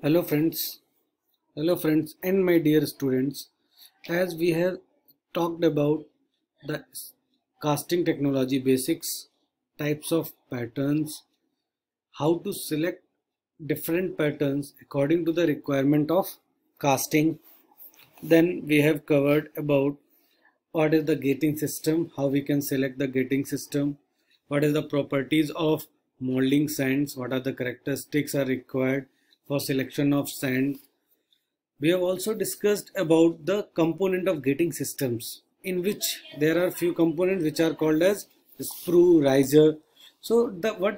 Hello friends, and my dear students. As we have talked about the casting technology basics, types of patterns, how to select different patterns according to the requirement of casting. Then we have covered about what is the gating system, how we can select the gating system, what is the properties of molding sands, what are the characteristics are required for selection of sand. We have also discussed about the component of gating systems, in which there are few components which are called as sprue, riser. So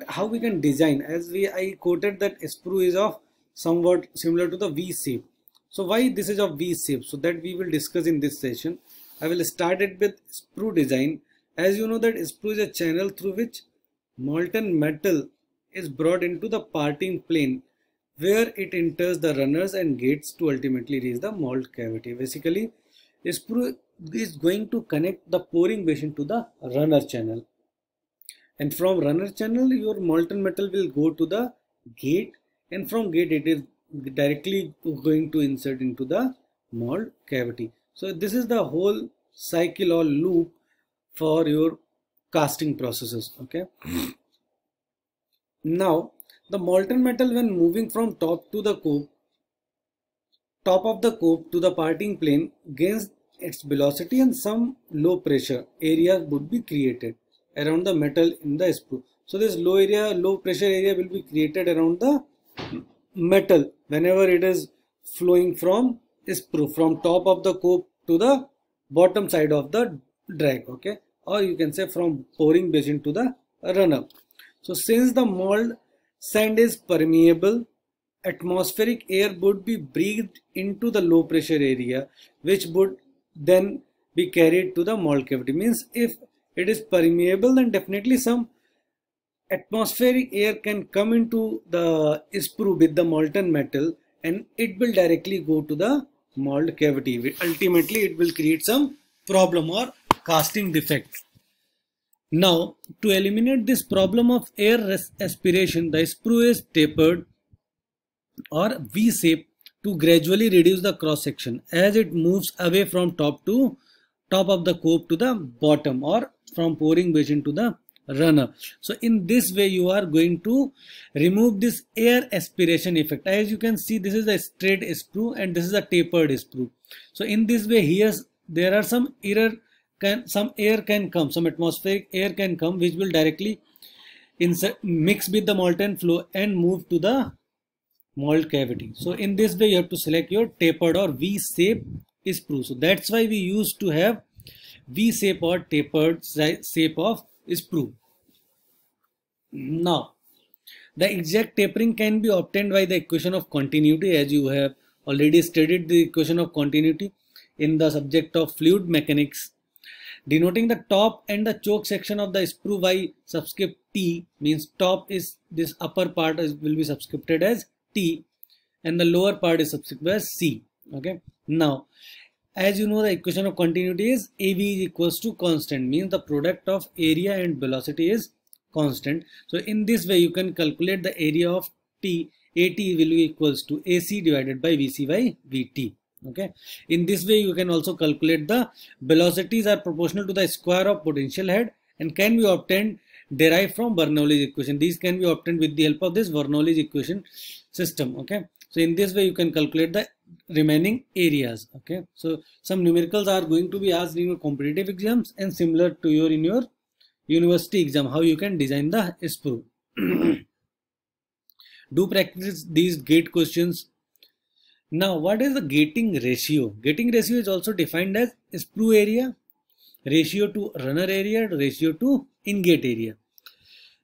how we can design, as I quoted that sprue is of somewhat similar to the V shape. So why this is of V shape? So that we will discuss in this session. I will start it with sprue design. As you know that sprue is a channel through which molten metal is brought into the parting plane, where it enters the runners and gates to ultimately reach the mold cavity. Basically, sprue is going to connect the pouring basin to the runner channel, and from runner channel your molten metal will go to the gate, and from gate it is directly going to insert into the mold cavity. So this is the whole cycle or loop for your casting processes. Okay. Now the molten metal, when moving from top of the cope to the parting plane, gains its velocity, and some low pressure area would be created around the metal in the sprue. So this low pressure area will be created around the metal whenever it is flowing from sprue, from top of the cope to the bottom side of the drag. Okay, or you can say from pouring basin to the runner. So since the mold sand is permeable, atmospheric air would be breathed into the low pressure area, which would then be carried to the mold cavity. Means if it is permeable, then definitely some atmospheric air can come into the sprue with the molten metal, and it will directly go to the mold cavity. Ultimately it will create some problem or casting defect. Now, to eliminate this problem of air aspiration, the sprue is tapered or V shape to gradually reduce the cross section as it moves away from top of the cope to the bottom, or from pouring basin to the runner. So in this way you are going to remove this air aspiration effect. As you can see, this is a straight sprue and this is a tapered sprue. So in this way here there are some some atmospheric air can come, which will directly mix with the molten flow and move to the mold cavity. So in this way you have to select your tapered or V shape sprue. So that's why we used to have V shape or tapered shape of sprue. Now the exact tapering can be obtained by the equation of continuity, as you have already studied the equation of continuity in the subject of fluid mechanics, denoting the top and the choke section of the sprue by subscript T. Means top is this upper part will be subscripted as T, and the lower part is subscripted as C. Okay. Now, as you know, the equation of continuity is AV is equals to constant, means the product of area and velocity is constant. So in this way you can calculate the area of T. AT will be equals to AC divided by VC by VT. Okay. In this way you can also calculate the velocities are proportional to the square of potential head and can be obtained derived from Bernoulli's equation. These can be obtained with the help of this Bernoulli's equation system. Okay. So in this way you can calculate the remaining areas. Okay. So some numericals are going to be asked in your competitive exams and similar to in your university exam, how you can design the sprue. Do practice these gate questions. Now, what is the gating ratio? Gating ratio is also defined as sprue area, ratio to runner area, ratio to in-gate area.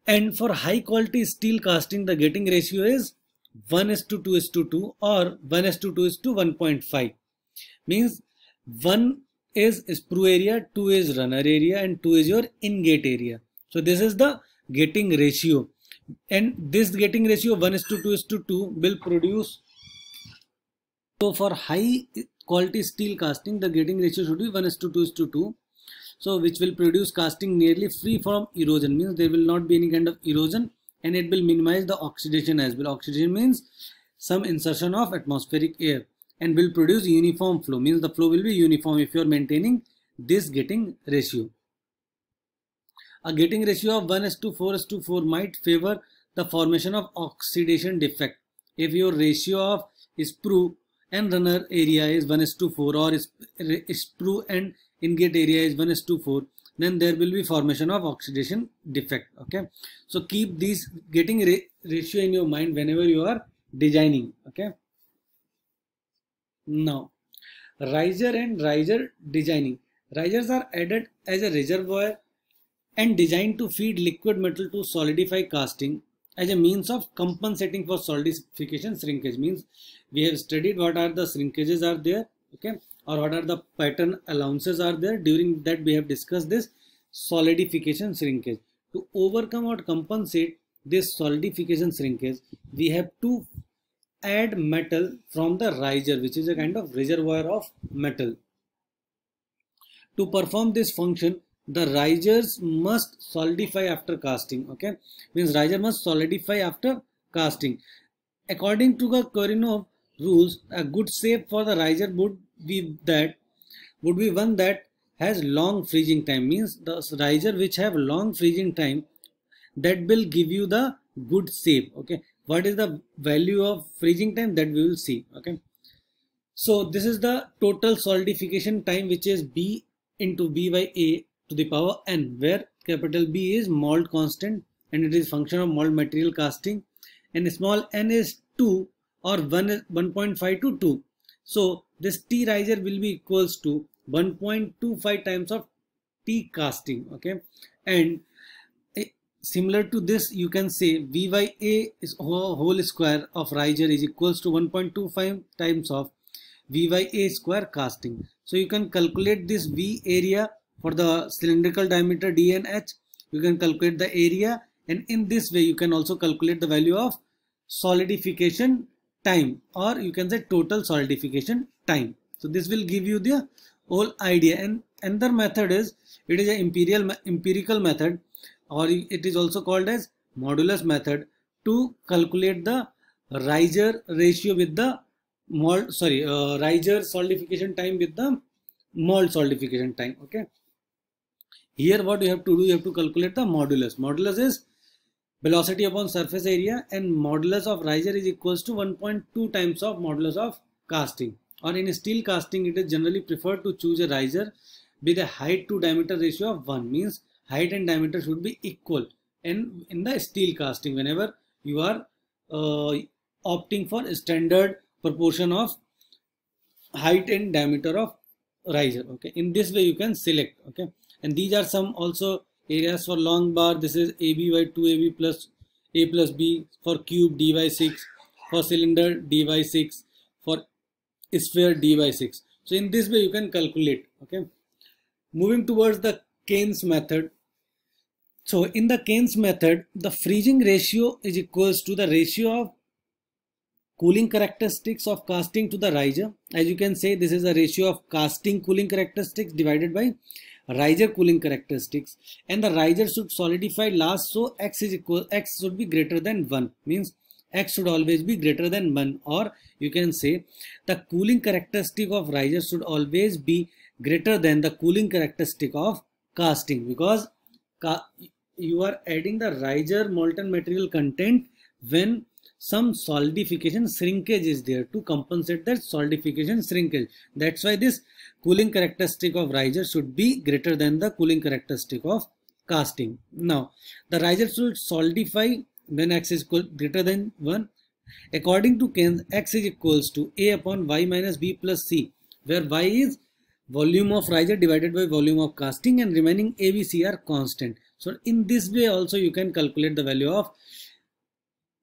And for high quality steel casting, the gating ratio is 1:2:2 or 1:2:1.5. Means 1 is sprue area, 2 is runner area, and 2 is your in-gate area. So this is the gating ratio. And this gating ratio 1:2:2 will produce. So for high quality steel casting, the gating ratio should be 1:2:2. So which will produce casting nearly free from erosion. Means there will not be any kind of erosion, and it will minimize the oxidation as well. Oxidation means some insertion of atmospheric air and will produce uniform flow, means the flow will be uniform if you are maintaining this getting ratio. A getting ratio of 1:4:4 might favor the formation of oxidation defect. If your ratio of sprue and runner area is 1:4 or sprue and ingate area is 1:4, then there will be formation of oxidation defect. Okay, so keep this getting ratio in your mind whenever you are designing. Okay, now riser and riser designing. Risers are added as a reservoir and designed to feed liquid metal to solidify casting as a means of compensating for solidification shrinkage. Means we have studied what are the shrinkages are there, okay, or what are the pattern allowances are there. During that we have discussed this solidification shrinkage. To overcome or compensate this solidification shrinkage, we have to add metal from the riser, which is a kind of reservoir of metal. To perform this function, the risers must solidify after casting. Okay, means riser must solidify after casting. According to the Korinov rules, a good shape for the riser would be one that has long freezing time. Means the riser which have long freezing time, that will give you the good shape. Okay, what is the value of freezing time, that we will see. Okay, so this is the total solidification time, which is B into B by A to the power n, where capital B is mold constant and it is function of mold material casting, and small n is 2 or 1.5 to 2. So this T riser will be equals to 1.25 times of T casting. Okay, and similar to this you can say V by A is whole square of riser is equals to 1.25 times of V by A square casting. So you can calculate this V area for the cylindrical diameter D and H. You can calculate the area, and in this way you can also calculate the value of solidification time, or you can say total solidification time. So this will give you the whole idea. And another method is, it is an empirical method, or it is also called as modulus method, to calculate the riser ratio with the mold, riser solidification time with the mold solidification time. Okay, here what you have to do, you have to calculate the modulus. Modulus is velocity upon surface area, and modulus of riser is equals to 1.2 times of modulus of casting. Or in steel casting, it is generally preferred to choose a riser with a height to diameter ratio of 1. Means height and diameter should be equal. And in the steel casting, whenever you are opting for standard proportion of height and diameter of riser. Okay, in this way you can select. Okay, and these are some also areas for long bar. This is AB by 2AB plus A plus B. For cube, D by 6. For cylinder, D by 6. For sphere, D by 6. So in this way you can calculate. Okay, moving towards the Keynes method. So in the Keynes method, the freezing ratio is equals to the ratio of cooling characteristics of casting to the riser. As you can say, this is a ratio of casting cooling characteristics divided by riser cooling characteristics, and the riser should solidify last, so x should be greater than 1. Means x should always be greater than 1, or you can say the cooling characteristic of riser should always be greater than the cooling characteristic of casting, because you are adding the riser molten material content when some solidification shrinkage is there to compensate that solidification shrinkage. That's why this cooling characteristic of riser should be greater than the cooling characteristic of casting. Now the riser should solidify when x is greater than 1. According to Keynes, x is equals to A upon y minus b plus c, where y is volume of riser divided by volume of casting, and remaining a, b, c are constant. So in this way also you can calculate the value of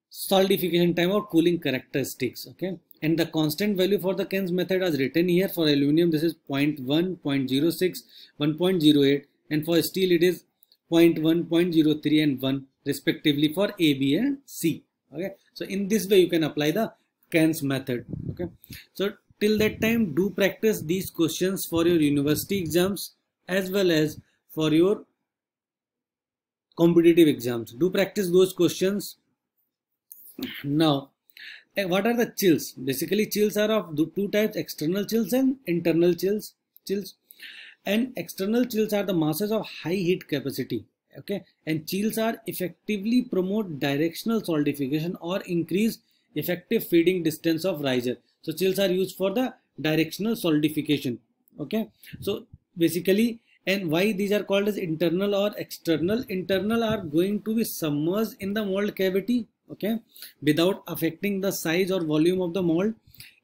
solidification time or cooling characteristics. Okay, and the constant value for the Keynes method is written here. For aluminum this is 0.1, 0.06, 1.08, and for steel it is 0.1, 0.03 and 1 respectively for A, B and C. Okay, so in this way you can apply the Keynes method. Okay, so till that time do practice these questions for your university exams as well as for your competitive exams. Do practice those questions. Now What are the chills? Basically, chills are of two types: external chills and internal chills. And external chills are the masses of high heat capacity. Okay, and chills are effectively promote directional solidification or increase effective feeding distance of riser. So chills are used for the directional solidification. Okay, so basically, and why these are called as internal or external? Internal are going to be submerged in the mold cavity, okay, without affecting the size or volume of the mold.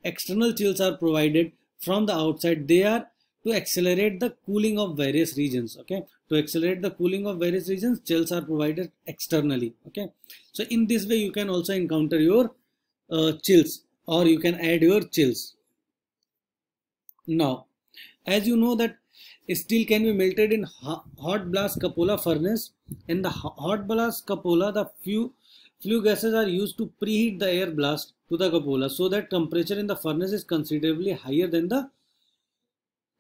External chills are provided from the outside. They are to accelerate the cooling of various regions. Okay, to accelerate the cooling of various regions, chills are provided externally. Okay, so in this way you can also encounter your chills, or you can add your chills. Now, as you know that steel can be melted in hot blast cupola furnace. In the hot blast cupola, the flue gases are used to preheat the air blast to the cupola, so that temperature in the furnace is considerably higher than the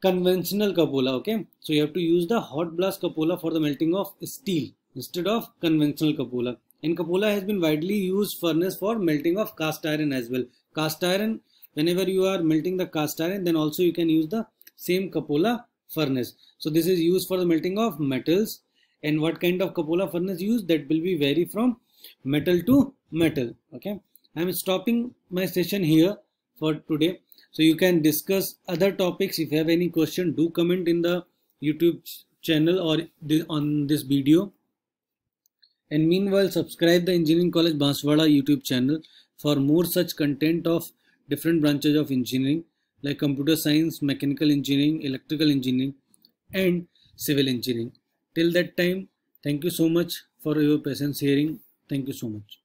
conventional cupola. Okay, so you have to use the hot blast cupola for the melting of steel instead of conventional cupola. And cupola has been widely used furnace for melting of cast iron as well. Cast iron, whenever you are melting the cast iron, then also you can use the same cupola furnace. So this is used for the melting of metals. And what kind of cupola furnace used, that will be vary from metal to metal. Okay, I am stopping my session here for today. So you can discuss other topics. If you have any question, do comment in the YouTube channel or on this video. And meanwhile, subscribe the Engineering College Banswara YouTube channel for more such content of different branches of engineering like computer science, mechanical engineering, electrical engineering and civil engineering. Till that time, thank you so much for your patience hearing. Thank you so much.